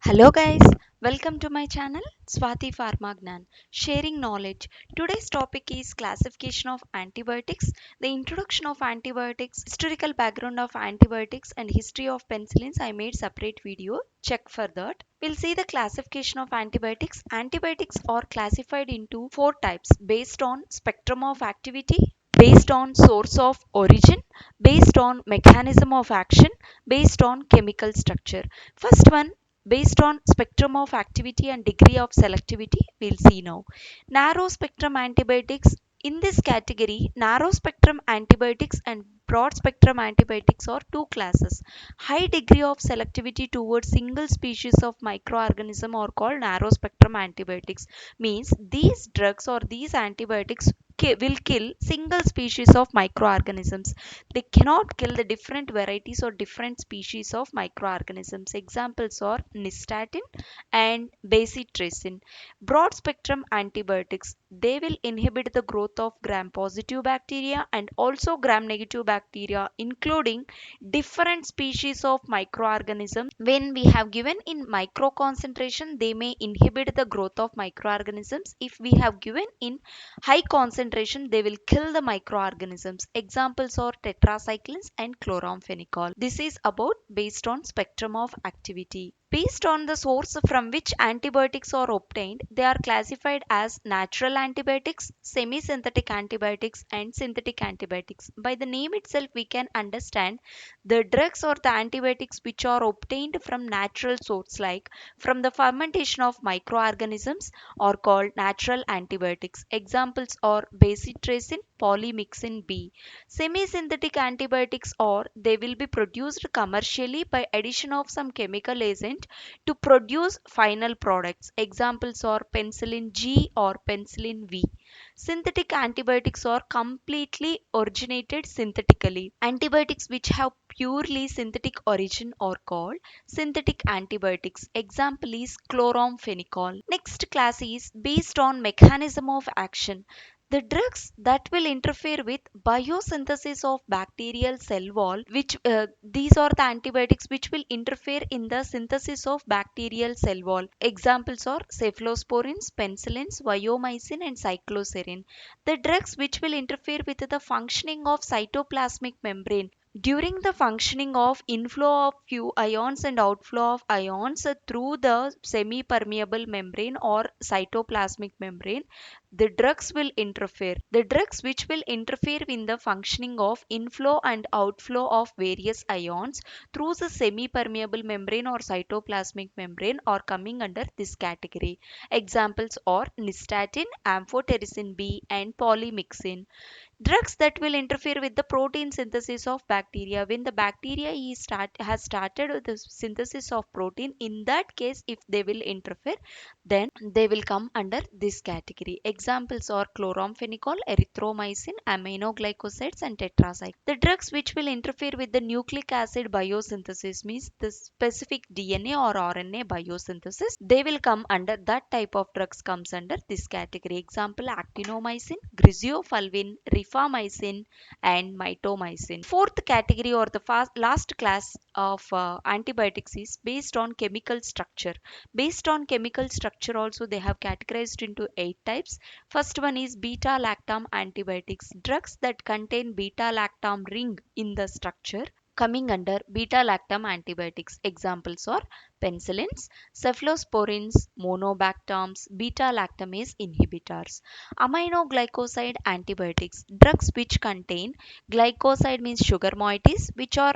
Hello guys, welcome to my channel SwathiPharmaJnan, sharing knowledge. Today's topic is classification of antibiotics, the introduction of antibiotics, historical background of antibiotics and history of penicillins. I made separate video, check for that. We'll see the classification of antibiotics. Antibiotics are classified into four types based on spectrum of activity, based on source of origin, based on mechanism of action, based on chemical structure. First one, based on spectrum of activity and degree of selectivity, we'll see now. Narrow spectrum antibiotics. In this category, narrow spectrum antibiotics and broad spectrum antibiotics are two classes. High degree of selectivity towards single species of microorganism are called narrow spectrum antibiotics. Means these drugs or these antibiotics will kill single species of microorganisms. They cannot kill the different varieties or different species of microorganisms. Examples are nystatin and bacitracin. Broad spectrum antibiotics. They will inhibit the growth of gram positive bacteria and also gram negative bacteria, including different species of microorganisms. When we have given in micro concentration, they may inhibit the growth of microorganisms. If we have given in high concentration, they will kill the microorganisms. Examples are tetracyclines and chloramphenicol. This is about based on spectrum of activity. Based on the source from which antibiotics are obtained, they are classified as natural antibiotics, semi-synthetic antibiotics, and synthetic antibiotics. By the name itself, we can understand the drugs or the antibiotics which are obtained from natural source, like from the fermentation of microorganisms, are called natural antibiotics. Examples are bacitracin, polymyxin B. Semi-synthetic antibiotics, or they will be produced commercially by addition of some chemical agent to produce final products. Examples are penicillin G or penicillin V. Synthetic antibiotics are completely originated synthetically. Antibiotics which have purely synthetic origin are called synthetic antibiotics. Example is chloramphenicol. Next class is based on mechanism of action. The drugs that will interfere with biosynthesis of bacterial cell wall, which these are the antibiotics which will interfere in the synthesis of bacterial cell wall. Examples are cephalosporins, penicillins, viomycin, and cycloserine. The drugs which will interfere with the functioning of cytoplasmic membrane. During the functioning of inflow of few ions and outflow of ions through the semi-permeable membrane or cytoplasmic membrane, the drugs will interfere. The drugs which will interfere in the functioning of inflow and outflow of various ions through the semi-permeable membrane or cytoplasmic membrane are coming under this category. Examples are nystatin, amphotericin B, and polymyxin. Drugs that will interfere with the protein synthesis of bacteria. When the bacteria has started with the synthesis of protein, in that case, if they will interfere, then they will come under this category. Examples are chloramphenicol, erythromycin, aminoglycosides, and tetracycline. The drugs which will interfere with the nucleic acid biosynthesis, means the specific DNA or RNA biosynthesis, they will come under that type of drugs comes under this category. Example, actinomycin, griseofulvin, rifamycin, and mitomycin. Fourth category or the last class of antibiotics is based on chemical structure. Based on chemical structure also, they have categorized into 8 types. First one is beta lactam antibiotics. Drugs that contain beta lactam ring in the structure coming under beta lactam antibiotics. Examples are penicillins, cephalosporins, monobactams, beta lactamase inhibitors. Aminoglycoside antibiotics. Drugs which contain glycoside, means sugar moieties, which are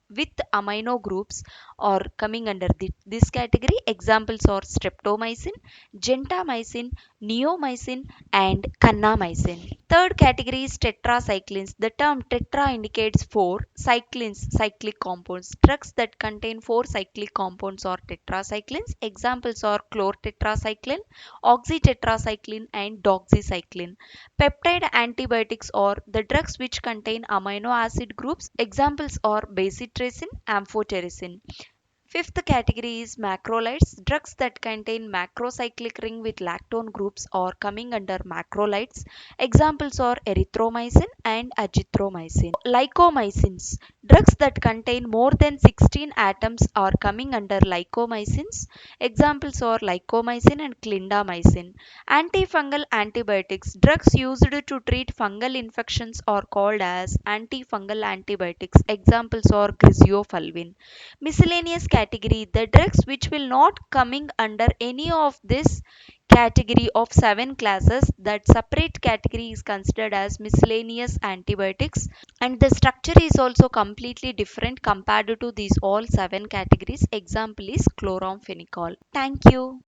with amino groups are coming under this category. Examples are streptomycin, gentamicin, neomycin, and kannamycin. Third category is tetracyclines. The term tetra indicates four, cyclines, cyclic compounds. Drugs that contain four cyclic compounds are tetracyclines. Examples are chlortetracycline, oxytetracycline, and doxycycline. Peptide antibiotics are the drugs which contain amino acid groups. Examples are bacitracin, amphotericin. Fifth category is macrolides. Drugs that contain macrocyclic ring with lactone groups are coming under macrolides. Examples are erythromycin and azithromycin. Lycomycins. Drugs that contain more than 16 atoms are coming under lycomycins. Examples are lycomycin and clindamycin. Antifungal antibiotics. Drugs used to treat fungal infections are called as antifungal antibiotics. Examples are griseofulvin. Miscellaneous category. The drugs which will not coming under any of this category of 7 classes, that separate category is considered as miscellaneous antibiotics, and the structure is also completely different compared to these all 7 categories. Example is chloramphenicol. Thank you.